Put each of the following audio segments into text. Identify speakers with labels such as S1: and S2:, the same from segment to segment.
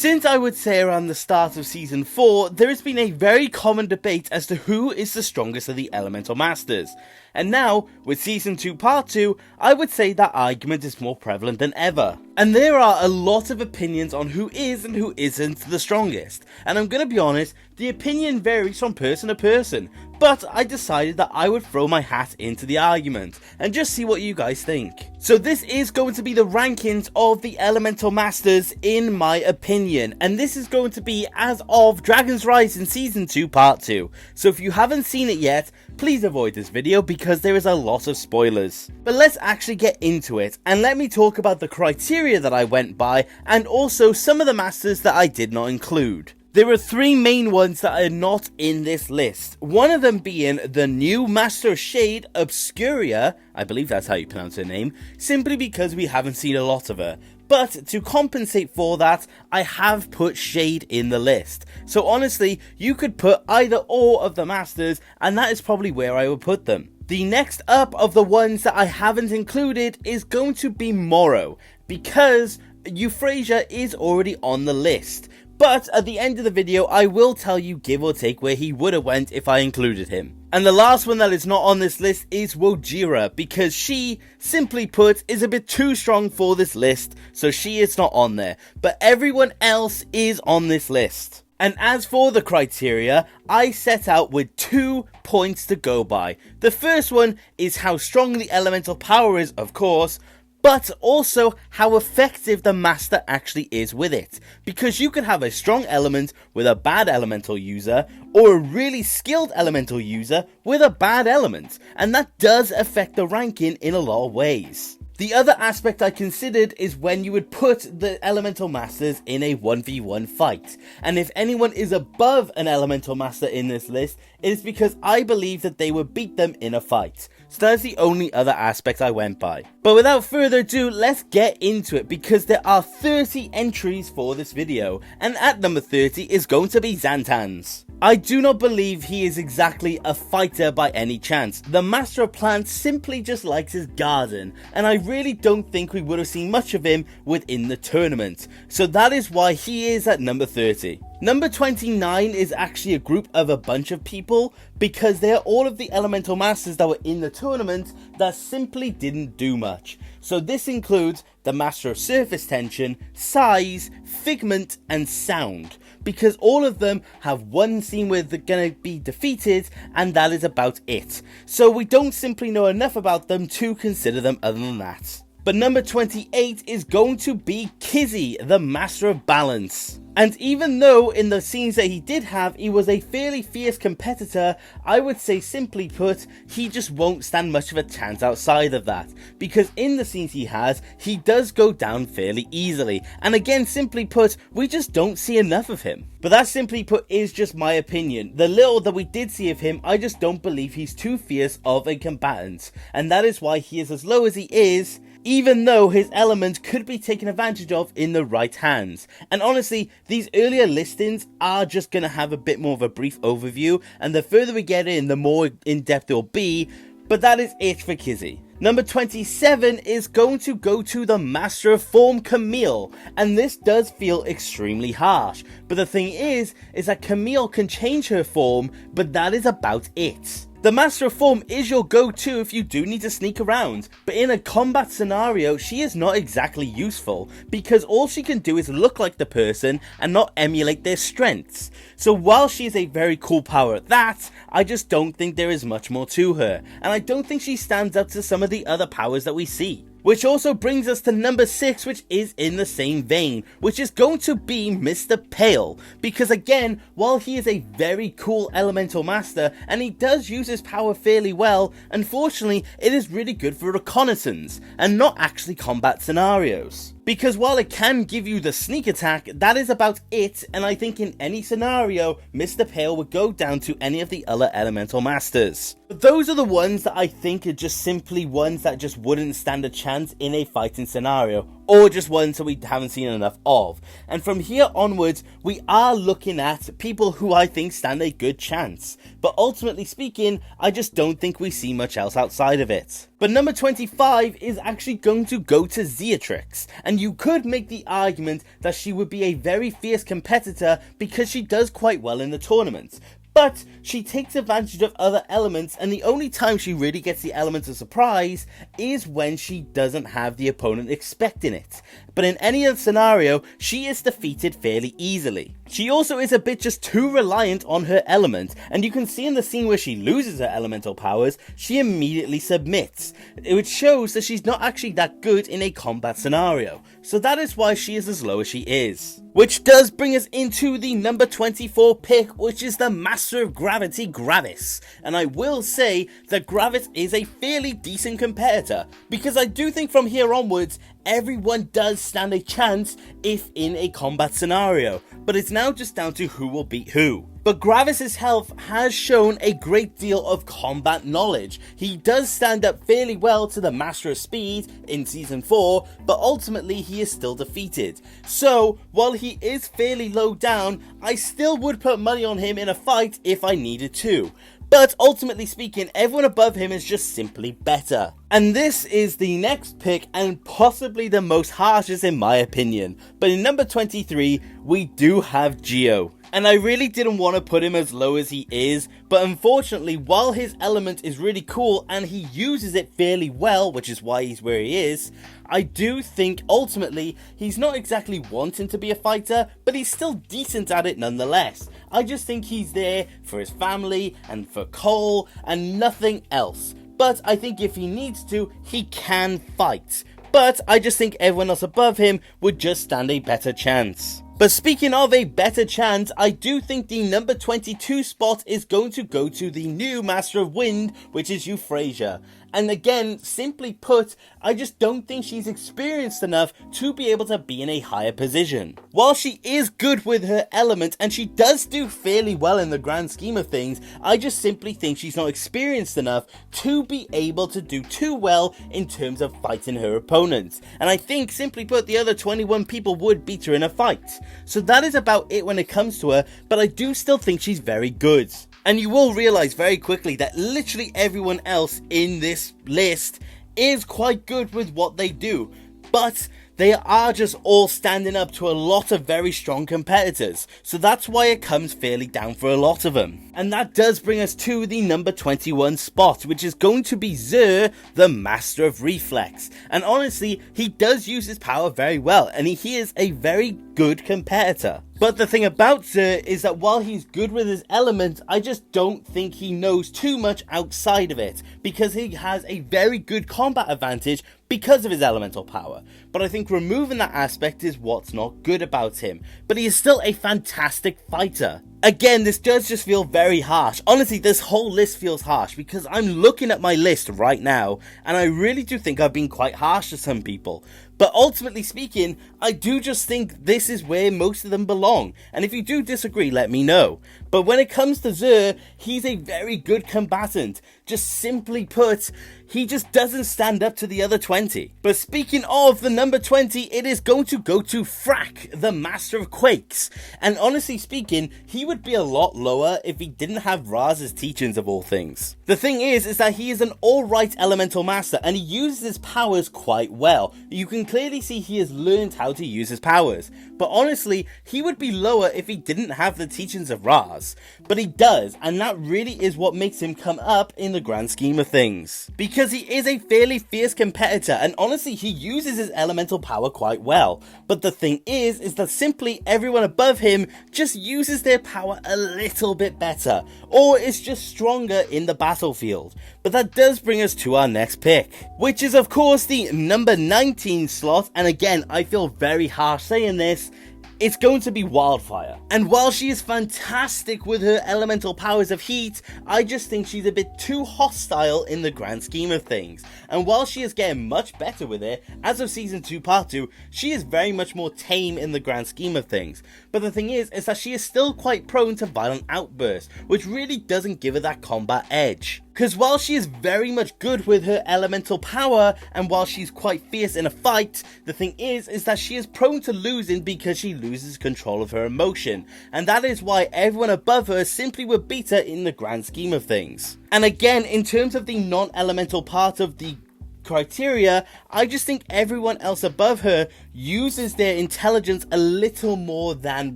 S1: Since I would say around the start of Season 4, there has been a very common debate as to who is the strongest of the Elemental Masters. And now, with Season 2 Part 2, I would say that argument is more prevalent than ever. And there are a lot of opinions on who is and who isn't the strongest. And I'm gonna be honest, the opinion varies from person to person. But I decided that I would throw my hat into the argument, and just see what you guys think. So this is going to be the rankings of the Elemental Masters in my opinion. And this is going to be as of Dragon's Rising Season 2 Part 2. So if you haven't seen it yet, please avoid this video because there is a lot of spoilers. But let's actually get into it, and let me talk about the criteria that I went by, and also some of the masters that I did not include. There are three main ones that are not in this list, one of them being the new Master of Shade, Obscuria, I believe that's how you pronounce her name, simply because we haven't seen a lot of her. But to compensate for that, I have put Shade in the list. So honestly, you could put either or of the masters, and that is probably where I would put them. The next up of the ones that I haven't included is going to be Morrow, because Euphrasia is already on the list. But at the end of the video, I will tell you give or take where he would have went if I included him. And the last one that is not on this list is Wojira, because she, simply put, is a bit too strong for this list, so she is not on there. But everyone else is on this list. And as for the criteria, I set out with 2 points to go by. The first one is how strong the elemental power is, of course, but also how effective the master actually is with it. Because you can have a strong element with a bad elemental user, or a really skilled elemental user with a bad element, and that does affect the ranking in a lot of ways. The other aspect I considered is when you would put the Elemental Masters in a 1v1 fight. And if anyone is above an Elemental Master in this list, it is because I believe that they would beat them in a fight. So that's the only other aspect I went by. But without further ado, let's get into it, because there are 30 entries for this video. And at number 30 is going to be Xantans. I do not believe he is exactly a fighter by any chance. The Master of Plants simply just likes his garden, and I really don't think we would have seen much of him within the tournament. So that is why he is at number 30. Number 29 is actually a group of a bunch of people, because they are all of the Elemental Masters that were in the tournament that simply didn't do much. So this includes the Master of Surface Tension, Size, Figment, and Sound. Because all of them have one scene where they're going to be defeated, and that is about it. So we don't simply know enough about them to consider them other than that. But number 28 is going to be Kizzy, the Master of Balance. And even though in the scenes that he did have, he was a fairly fierce competitor, I would say simply put, he just won't stand much of a chance outside of that. Because in the scenes he has, he does go down fairly easily. And again, simply put, we just don't see enough of him. But that simply put is just my opinion. The little that we did see of him, I just don't believe he's too fierce of a combatant. And that is why he is as low as he is, even though his element could be taken advantage of in the right hands. And honestly, these earlier listings are just going to have a bit more of a brief overview, and the further we get in, the more in-depth it'll be, but that is it for Kizzy. Number 27 is going to go to the Master of Form, Camille, and this does feel extremely harsh, but the thing is that Camille can change her form, but that is about it. The Master of Form is your go-to if you do need to sneak around, but in a combat scenario, she is not exactly useful, because all she can do is look like the person and not emulate their strengths. So while she is a very cool power at that, I just don't think there is much more to her, and I don't think she stands up to some of the other powers that we see. Which also brings us to number 6, which is in the same vein, which is going to be Mr. Pale. Because again, while he is a very cool elemental master, and he does use his power fairly well, unfortunately, it is really good for reconnaissance, and not actually combat scenarios. Because while it can give you the sneak attack, that is about it, and I think in any scenario, Mr. Pale would go down to any of the other elemental masters. But those are the ones that I think are just simply ones that just wouldn't stand a chance in a fighting scenario. or just ones that we haven't seen enough of. And from here onwards, we are looking at people who I think stand a good chance. But ultimately speaking, I just don't think we see much else outside of it. But number 25 is actually going to go to Zeatrix, and you could make the argument that she would be a very fierce competitor because she does quite well in the tournament. But she takes advantage of other elements, and the only time she really gets the element of surprise is when she doesn't have the opponent expecting it. But in any other scenario, she is defeated fairly easily. She also is a bit just too reliant on her element, and you can see in the scene where she loses her elemental powers, she immediately submits, which shows that she's not actually that good in a combat scenario. So that is why she is as low as she is. Which does bring us into the number 24 pick, which is the Master of Gravity, Gravis. And I will say that Gravis is a fairly decent competitor, because I do think from here onwards, everyone does stand a chance if in a combat scenario, but it's now just down to who will beat who. But Gravis's health has shown a great deal of combat knowledge. He does stand up fairly well to the Master of Speed in Season 4, but ultimately he is still defeated. So, while he is fairly low down, I still would put money on him in a fight if I needed to. But ultimately speaking, everyone above him is just simply better. And this is the next pick, and possibly the most harshest in my opinion. But in number 23, we do have Geo. And I really didn't want to put him as low as he is, but unfortunately, while his element is really cool and he uses it fairly well, which is why he's where he is, I do think ultimately he's not exactly wanting to be a fighter, but he's still decent at it nonetheless. I just think he's there for his family and for Cole and nothing else. But I think if he needs to, he can fight. But I just think everyone else above him would just stand a better chance. But speaking of a better chance, I do think the number 22 spot is going to go to the new Master of Wind, which is Euphrasia. And again, simply put, I just don't think she's experienced enough to be able to be in a higher position. While she is good with her element, and she does do fairly well in the grand scheme of things, I just simply think she's not experienced enough to be able to do too well in terms of fighting her opponents. And I think, simply put, the other 21 people would beat her in a fight. So that is about it when it comes to her, but I do still think she's very good. And you will realise very quickly that literally everyone else in this list is quite good with what they do, but they are just all standing up to a lot of very strong competitors, so that's why it comes fairly down for a lot of them. And that does bring us to the number 21 spot, which is going to be Zer, the Master of Reflex. And honestly, he does use his power very well, and he is a very good competitor. But the thing about Zer is that while he's good with his element, I just don't think he knows too much outside of it, because he has a very good combat advantage because of his elemental power. But I think removing that aspect is what's not good about him. But he is still a fantastic fighter. Again, this does just feel very harsh. Honestly, this whole list feels harsh because I'm looking at my list right now and I really do think I've been quite harsh to some people. But ultimately speaking, I do just think this is where most of them belong. And if you do disagree, let me know. But when it comes to Zer, he's a very good combatant. Just simply put, he just doesn't stand up to the other 20. But speaking of the number 20, it is going to go to Frak, the Master of Quakes. And honestly speaking, he would be a lot lower if he didn't have Raz's teachings of all things. The thing is that he is an alright elemental master and he uses his powers quite well. You can clearly see he has learned how to use his powers. But honestly, he would be lower if he didn't have the teachings of Raz. But he does, and that really is what makes him come up in the grand scheme of things. Because he is a fairly fierce competitor, and honestly he uses his elemental power quite well. But the thing is that simply everyone above him just uses their power a little bit better, or is just stronger in the battlefield. But that does bring us to our next pick, which is of course the number 19 slot, and again I feel very harsh saying this, it's going to be Wildfire. And while she is fantastic with her elemental powers of heat, I just think she's a bit too hostile in the grand scheme of things. And while she is getting much better with it, as of Season 2 Part 2, she is very much more tame in the grand scheme of things. But the thing is that she is still quite prone to violent outbursts, which really doesn't give her that combat edge. Because while she is very much good with her elemental power, and while she's quite fierce in a fight, the thing is that she is prone to losing because she loses control of her emotion, and that is why everyone above her simply would beat her in the grand scheme of things. And again, in terms of the non-elemental part of the criteria, I just think everyone else above her uses their intelligence a little more than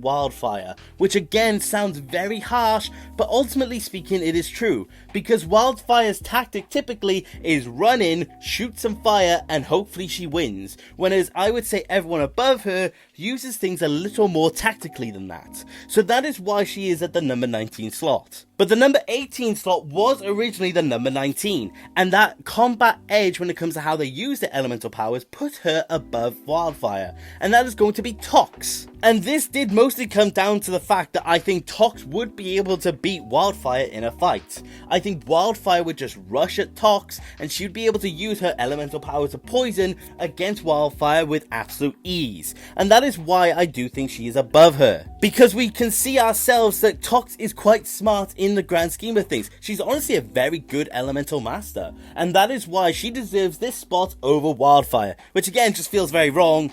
S1: Wildfire, which again sounds very harsh, but ultimately speaking it is true, because Wildfire's tactic typically is run in, shoot some fire, and hopefully she wins, whereas I would say everyone above her uses things a little more tactically than that. So that is why she is at the number 19 slot. But the number 18 slot was originally the number 19, and that combat edge when it comes to how they use their elemental powers put her above Wildfire, and that is going to be Tox. And this did mostly come down to the fact that I think Tox would be able to beat Wildfire in a fight. I think Wildfire would just rush at Tox, and she would be able to use her elemental power to poison against Wildfire with absolute ease. And that is why I do think she is above her. Because we can see ourselves that Tox is quite smart in the grand scheme of things. She's honestly a very good elemental master, and that is why she deserves this spot over Wildfire, which again just feels very wrong.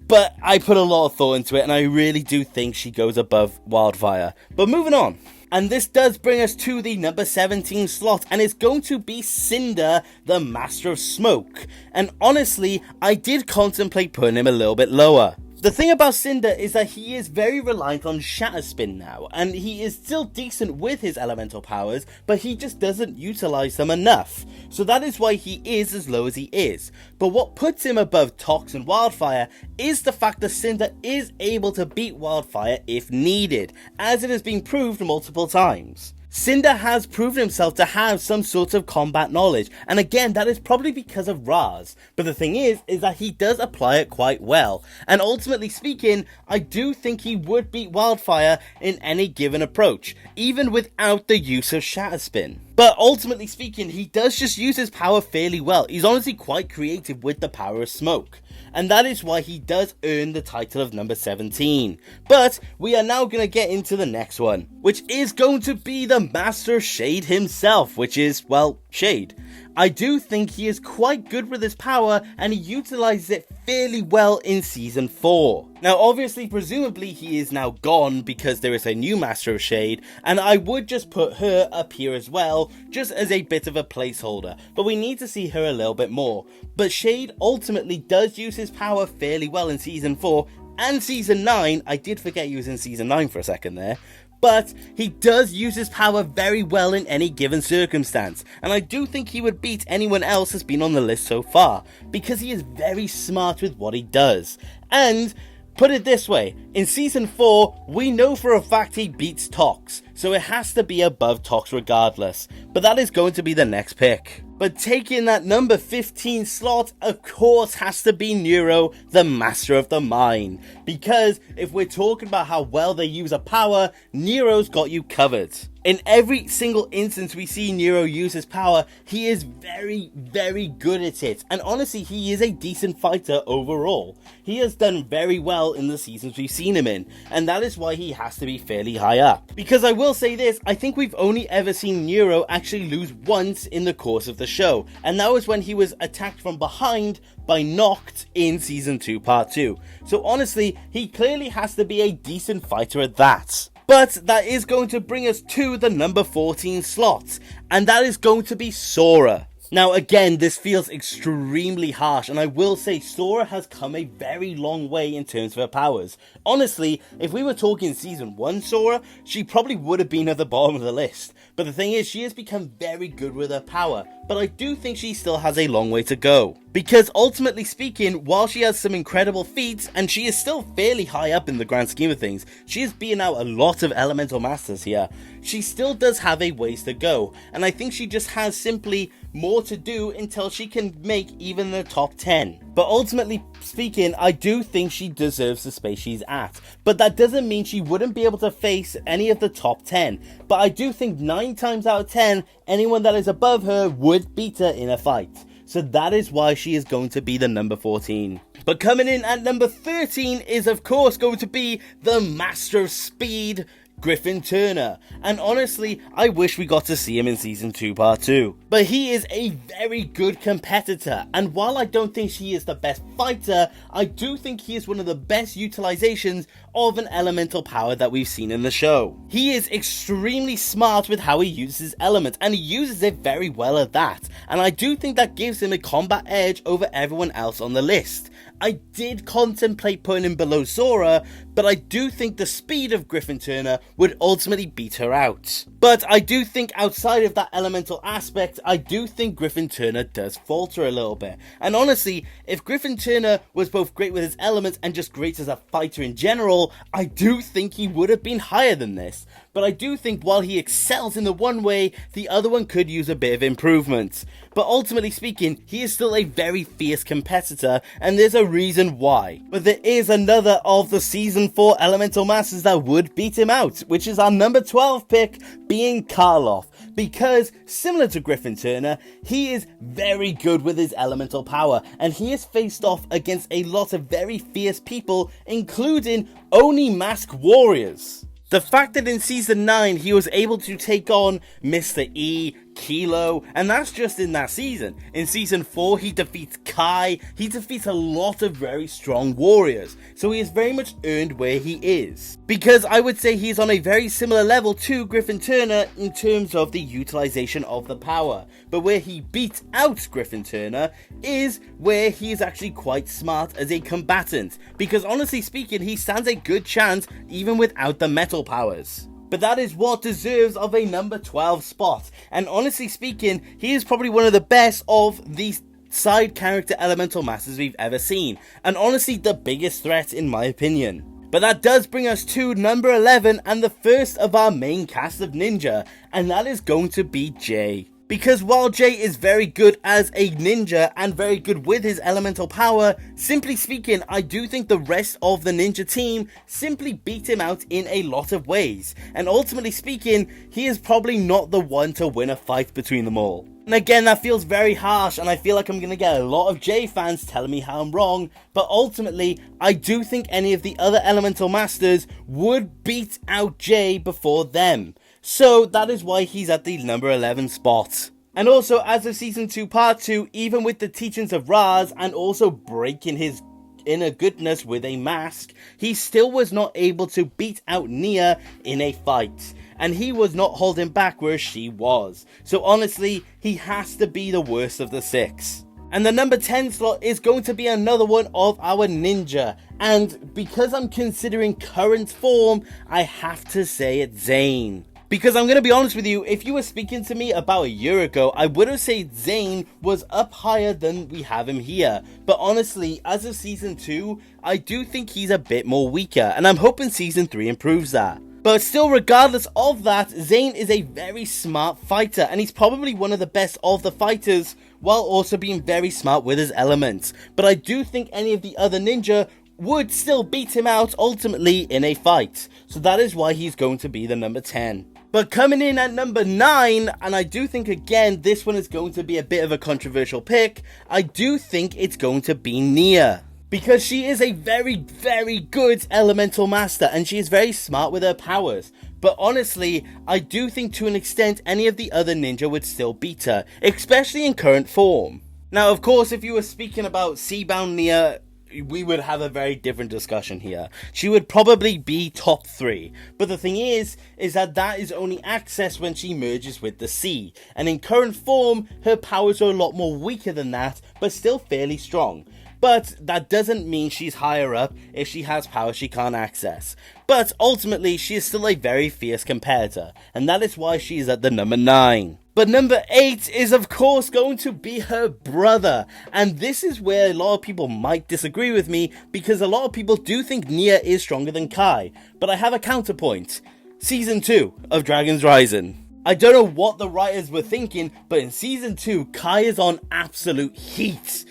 S1: But I put a lot of thought into it, and I really do think she goes above Wildfire. But moving on. And this does bring us to the number 17 slot, and it's going to be Cinder, the Master of Smoke. And honestly, I did contemplate putting him a little bit lower. The thing about Cinder is that he is very reliant on Shatter Spin now, and he is still decent with his elemental powers, but he just doesn't utilize them enough. So that is why he is as low as he is. But what puts him above Tox and Wildfire is the fact that Cinder is able to beat Wildfire if needed, as it has been proved multiple times. Cinder has proven himself to have some sort of combat knowledge, and again that is probably because of Raz, but the thing is that he does apply it quite well, and ultimately speaking, I do think he would beat Wildfire in any given approach, even without the use of Shatter Spin. But ultimately speaking, he does just use his power fairly well. He's honestly quite creative with the power of smoke. And that is why he does earn the title of number 17. But we are now going to get into the next one, which is going to be the Master of Shade himself, which is, well, Shade. I do think he is quite good with his power, and he utilizes it fairly well in Season 4. Now obviously, presumably he is now gone because there is a new Master of Shade, and I would just put her up here as well, just as a bit of a placeholder, but we need to see her a little bit more. But Shade ultimately does use his power fairly well in Season 4 and Season 9, I did forget he was in Season 9 for a second there. But he does use his power very well in any given circumstance, and I do think he would beat anyone else that's been on the list so far, because he is very smart with what he does. And put it this way, in Season 4, we know for a fact he beats Tox, so it has to be above Tox regardless, but that is going to be the next pick. But taking that number 15 slot, of course, has to be Neuro, the Master of the Mind. Because if we're talking about how well they use a power, Neuro's got you covered. In every single instance we see Neuro use his power, he is very, very good at it. And honestly, he is a decent fighter overall. He has done very well in the seasons we've seen him in, and that is why he has to be fairly high up. Because I will say this, I think we've only ever seen Neuro actually lose once in the course of the show, and that was when he was attacked from behind by Noct in Season 2 Part 2. So honestly, he clearly has to be a decent fighter at that. But that is going to bring us to the number 14 slot, and that is going to be Sora. Now again, this feels extremely harsh, and I will say Sora has come a very long way in terms of her powers. Honestly, if we were talking Season 1 Sora, she probably would have been at the bottom of the list. But the thing is, she has become very good with her power, but I do think she still has a long way to go. Because ultimately speaking, while she has some incredible feats, and she is still fairly high up in the grand scheme of things, she is beating out a lot of elemental masters here, she still does have a ways to go, and I think she just has simply more to do until she can make even the top 10. But ultimately speaking, I do think she deserves the space she's at. But that doesn't mean she wouldn't be able to face any of the top 10. But I do think 9 times out of 10, anyone that is above her would beat her in a fight. So that is why she is going to be the number 14. But coming in at number 13 is of course going to be the Master of Speed, Griffin Turner, and honestly, I wish we got to see him in Season 2 Part 2. But he is a very good competitor, and while I don't think he is the best fighter, I do think he is one of the best utilizations of an elemental power that we've seen in the show. He is extremely smart with how he uses his element, and he uses it very well at that, and I do think that gives him a combat edge over everyone else on the list. I did contemplate putting him below Zora, but I do think the speed of Griffin Turner would ultimately beat her out. But I do think outside of that elemental aspect, I do think Griffin Turner does falter a little bit. And honestly, if Griffin Turner was both great with his elements and just great as a fighter in general, I do think he would have been higher than this. But I do think while he excels in the one way, the other one could use a bit of improvement. But ultimately speaking, he is still a very fierce competitor, and there's a reason why. But there is another of the Season 4 Elemental Masters that would beat him out, which is our number 12 pick, being Karloff. Because, similar to Griffin Turner, he is very good with his elemental power, and he has faced off against a lot of very fierce people, including Oni Mask Warriors. The fact that in Season 9 he was able to take on Mr. E, Kilo, and that's just in that season. In Season 4 he defeats Kai, he defeats a lot of very strong warriors, so he has very much earned where he is. Because I would say he's on a very similar level to Griffin Turner in terms of the utilization of the power, but where he beats out Griffin Turner is where he is actually quite smart as a combatant, because honestly speaking he stands a good chance even without the metal powers. But that is what deserves of a number 12 spot, and honestly speaking, he is probably one of the best of these side character elemental masters we've ever seen, and honestly the biggest threat in my opinion. But that does bring us to number 11 and the first of our main cast of ninja, and that is going to be Jay. Because while Jay is very good as a ninja and very good with his elemental power, simply speaking, I do think the rest of the ninja team simply beat him out in a lot of ways. And ultimately speaking, he is probably not the one to win a fight between them all. And again, that feels very harsh, and I feel like I'm going to get a lot of Jay fans telling me how I'm wrong, but ultimately, I do think any of the other elemental masters would beat out Jay before them. So that is why he's at the number 11 spot. And also, as of Season 2 Part 2, even with the teachings of Raz and also breaking his inner goodness with a mask, he still was not able to beat out Nia in a fight. And he was not holding back where she was. So honestly, he has to be the worst of the 6. And the number 10 slot is going to be another one of our ninja. And because I'm considering current form, I have to say it's Zane. Because I'm going to be honest with you, if you were speaking to me about a year ago, I would have said Zane was up higher than we have him here. But honestly, as of Season 2, I do think he's a bit more weaker, and I'm hoping Season 3 improves that. But still, regardless of that, Zane is a very smart fighter, and he's probably one of the best of the fighters, while also being very smart with his elements. But I do think any of the other ninja would still beat him out ultimately in a fight. So that is why he's going to be the number 10. But coming in at number 9, and I do think again this one is going to be a bit of a controversial pick, I do think it's going to be Nia. Because she is a very, very good elemental master, and she is very smart with her powers. But honestly, I do think to an extent any of the other ninja would still beat her, especially in current form. Now of course, if you were speaking about Seabound Nia, we would have a very different discussion here. She would probably be top 3. But the thing is that is only accessed when she merges with the sea. And in current form, her powers are a lot more weaker than that, but still fairly strong. But that doesn't mean she's higher up if she has powers she can't access. But ultimately, she is still a very fierce competitor, and that is why she is at the number 9. But number 8 is of course going to be her brother, and this is where a lot of people might disagree with me, because a lot of people do think Nia is stronger than Kai, but I have a counterpoint. Season 2 of Dragon's Rising. I don't know what the writers were thinking, but in Season 2, Kai is on absolute heat.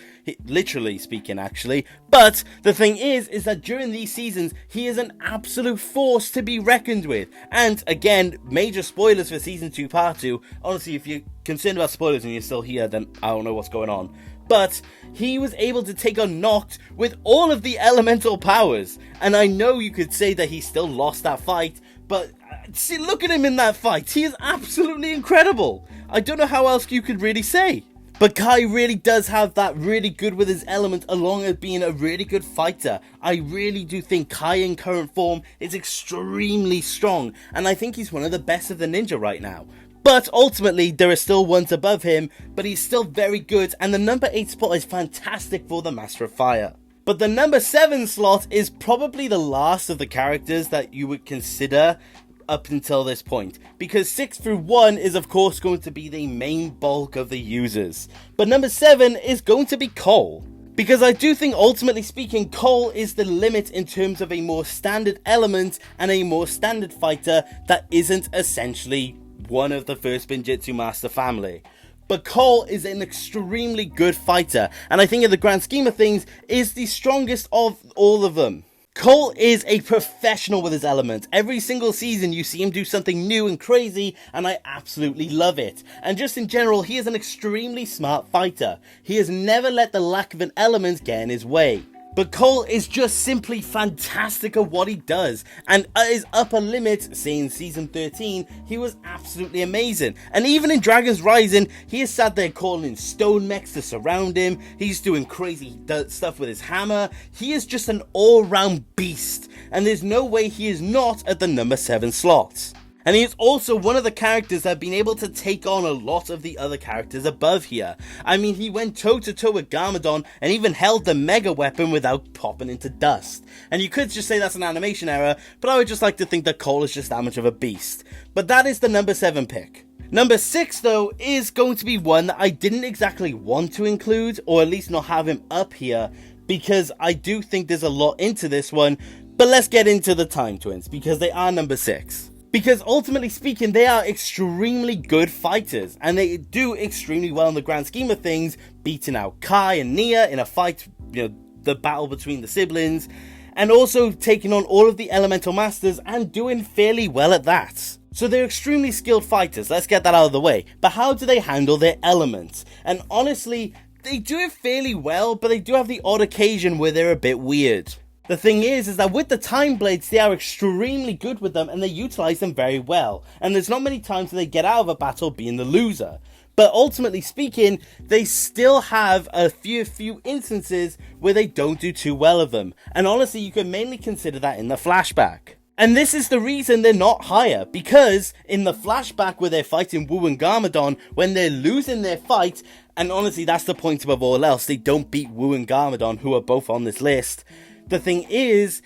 S1: Literally speaking, actually. But the thing is that during these seasons, he is an absolute force to be reckoned with. And again, major spoilers for Season 2 Part 2. Honestly, if you're concerned about spoilers and you're still here, then I don't know what's going on. But he was able to take on Noct with all of the elemental powers. And I know you could say that he still lost that fight, but See, look at him in that fight. He is absolutely incredible. I don't know how else you could really say. But Kai really does have that really good with his element, along with being a really good fighter. I really do think Kai in current form is extremely strong, and I think he's one of the best of the ninja right now. But ultimately, there are still ones above him, but he's still very good, and the number 8 spot is fantastic for the Master of Fire. But the number 7 slot is probably the last of the characters that you would consider up until this point, because 6 through 1 is of course going to be the main bulk of the users, but number 7 is going to be Cole, because I do think ultimately speaking Cole is the limit in terms of a more standard element and a more standard fighter that isn't essentially one of the first Binjitsu Master family. But Cole is an extremely good fighter, and I think in the grand scheme of things is the strongest of all of them. Cole is a professional with his element. Every single season you see him do something new and crazy, and I absolutely love it. And just in general, he is an extremely smart fighter. He has never let the lack of an element get in his way. But Cole is just simply fantastic at what he does, and at his upper limit, say in Season 13, he was absolutely amazing. And even in Dragon's Rising, he is sat there calling in stone mechs to surround him, he's doing crazy stuff with his hammer, he is just an all-round beast, and there's no way he is not at the number 7 slot. And he is also one of the characters that have been able to take on a lot of the other characters above here. I mean, he went toe to toe with Garmadon and even held the mega weapon without popping into dust. And you could just say that's an animation error, but I would just like to think that Cole is just that much of a beast. But that is the number 7 pick. Number 6 though is going to be one that I didn't exactly want to include, or at least not have him up here, because I do think there's a lot into this one. But let's get into the Time Twins, because they are number 6. Because ultimately speaking, they are extremely good fighters, and they do extremely well in the grand scheme of things, beating out Kai and Nia in a fight, the battle between the siblings, and also taking on all of the elemental masters and doing fairly well at that. So they're extremely skilled fighters, let's get that out of the way. But how do they handle their elements? And honestly, they do it fairly well, but they do have the odd occasion where they're a bit weird. The thing is that with the Time Blades, they are extremely good with them and they utilize them very well. And there's not many times that they get out of a battle being the loser. But ultimately speaking, they still have a few instances where they don't do too well of them. And honestly, you can mainly consider that in the flashback. And this is the reason they're not higher, because in the flashback where they're fighting Wu and Garmadon, when they're losing their fight, and honestly that's the point above all else, they don't beat Wu and Garmadon, who are both on this list. The thing is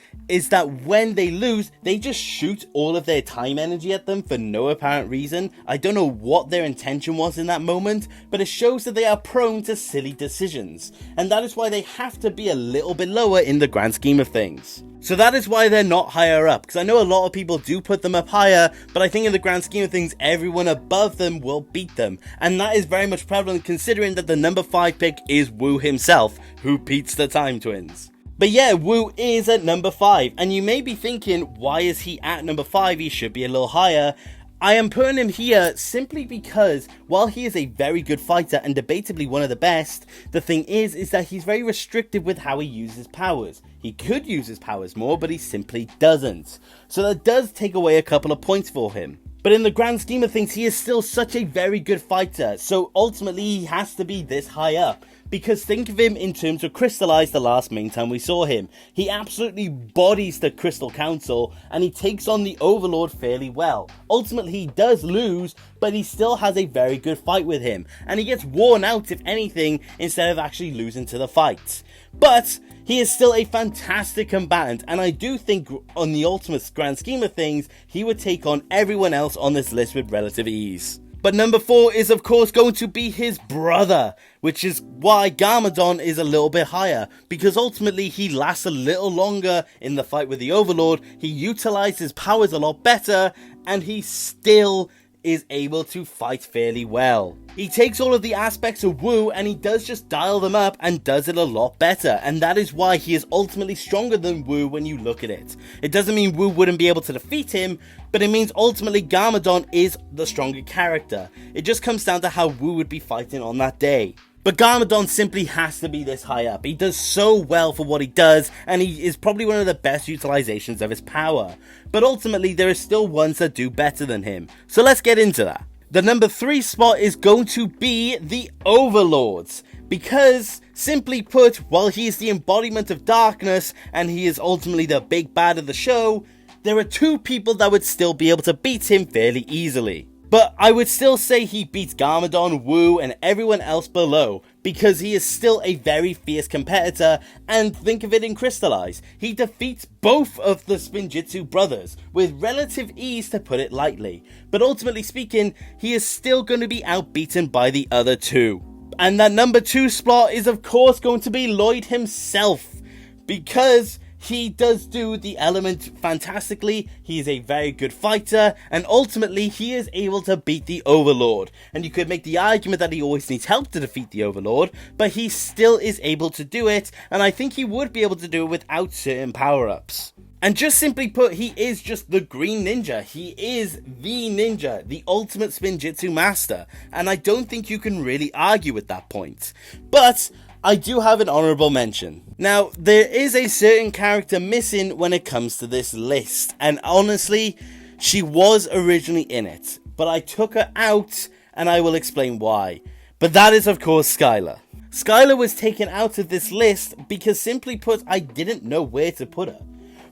S1: that when they lose, they just shoot all of their time energy at them for no apparent reason. I don't know what their intention was in that moment, but it shows that they are prone to silly decisions. And that is why they have to be a little bit lower in the grand scheme of things. So that is why they're not higher up, because I know a lot of people do put them up higher, but I think in the grand scheme of things, everyone above them will beat them. And that is very much prevalent considering that the number 5 pick is Wu himself, who beats the Time Twins. But yeah, Wu is at number 5, and you may be thinking, why is he at number 5? He should be a little higher. I am putting him here simply because, while he is a very good fighter and debatably one of the best, the thing is that he's very restricted with how he uses powers. He could use his powers more, but he simply doesn't. So that does take away a couple of points for him. But in the grand scheme of things, he is still such a very good fighter, so ultimately he has to be this high up. Because think of him in terms of Crystallize the last main time we saw him. He absolutely bodies the Crystal Council and he takes on the Overlord fairly well. Ultimately he does lose, but he still has a very good fight with him. And he gets worn out if anything, instead of actually losing to the fight. But he is still a fantastic combatant, and I do think on the ultimate grand scheme of things, he would take on everyone else on this list with relative ease. But number 4 is of course going to be his brother, which is why Garmadon is a little bit higher, because ultimately he lasts a little longer in the fight with the Overlord, he utilizes his powers a lot better, and he still is able to fight fairly well. He takes all of the aspects of Wu and he does just dial them up and does it a lot better, and that is why he is ultimately stronger than Wu when you look at it. It doesn't mean Wu wouldn't be able to defeat him, but it means ultimately Garmadon is the stronger character. It just comes down to how Wu would be fighting on that day. But Garmadon simply has to be this high up. He does so well for what he does, and he is probably one of the best utilizations of his power. But ultimately, there are still ones that do better than him. So let's get into that. The number 3 spot is going to be the Overlords. Because, simply put, while he is the embodiment of darkness, and he is ultimately the big bad of the show, there are 2 people that would still be able to beat him fairly easily. But I would still say he beats Garmadon, Wu, and everyone else below, because he is still a very fierce competitor, and think of it in Crystallize. He defeats both of the Spinjitzu brothers, with relative ease to put it lightly. But ultimately speaking, he is still going to be outbeaten by the other 2. And that number 2 spot is of course going to be Lloyd himself, because he does do the element fantastically, he is a very good fighter, and ultimately he is able to beat the Overlord. And you could make the argument that he always needs help to defeat the Overlord, but he still is able to do it, and I think he would be able to do it without certain power-ups. And just simply put, he is just the Green Ninja. He is the ninja, the ultimate Spinjitzu master, and I don't think you can really argue with that point. But I do have an honourable mention. Now, there is a certain character missing when it comes to this list, and honestly, she was originally in it, but I took her out, and I will explain why. But that is of course Skylar. Skylar was taken out of this list because, simply put, I didn't know where to put her.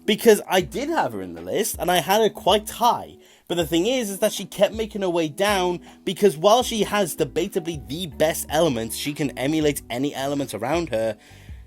S1: Because I did have her in the list, and I had her quite high. But the thing is that she kept making her way down, because while she has debatably the best elements, she can emulate any elements around her,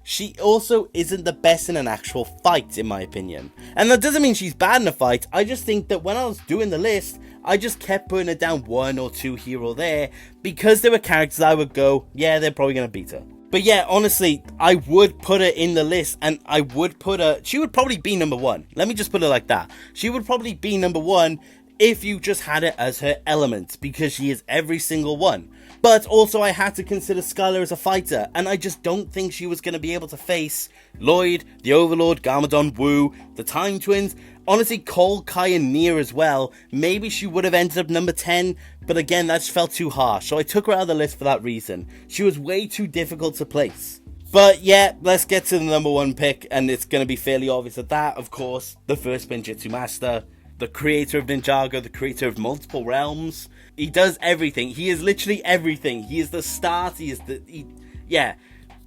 S1: she also isn't the best in an actual fight, in my opinion. And that doesn't mean she's bad in a fight, I just think that when I was doing the list, I just kept putting her down 1 or 2 here or there, because there were characters I would go, yeah, they're probably going to beat her. But yeah, honestly, I would put her in the list, and I would put her, she would probably be number 1. Let me just put it like that. She would probably be number 1 if you just had it as her element, because she is every single one. But also I had to consider Skylar as a fighter, and I just don't think she was going to be able to face Lloyd, the Overlord, Garmadon, Wu, the Time Twins, honestly Cole, Kai, and Nia as well. Maybe she would have ended up number 10, but again, that just felt too harsh, so I took her out of the list for that reason. She was way too difficult to place. But yeah, let's get to the number 1 pick, and it's going to be fairly obvious that, of course, the first Spinjitzu master, the creator of Ninjago, the creator of multiple realms. He does everything. He is literally everything. He is the start. Yeah.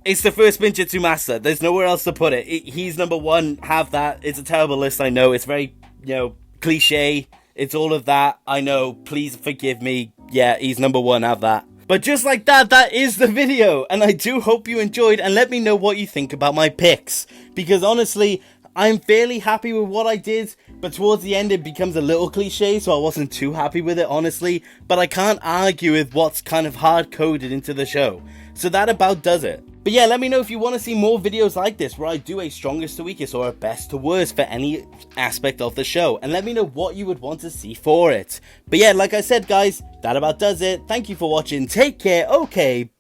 S1: It's the first Ninjitsu master. There's nowhere else to put it. He's number 1. Have that. It's a terrible list, I know. It's very, cliche. It's all of that. I know. Please forgive me. Yeah, he's number 1. Have that. But just like that, that is the video. And I do hope you enjoyed. And let me know what you think about my picks. Because honestly, I'm fairly happy with what I did, but towards the end it becomes a little cliche, so I wasn't too happy with it, honestly. But I can't argue with what's kind of hard-coded into the show. So that about does it. But yeah, let me know if you want to see more videos like this, where I do a strongest to weakest or a best to worst for any aspect of the show. And let me know what you would want to see for it. But yeah, like I said guys, that about does it. Thank you for watching, take care, okay,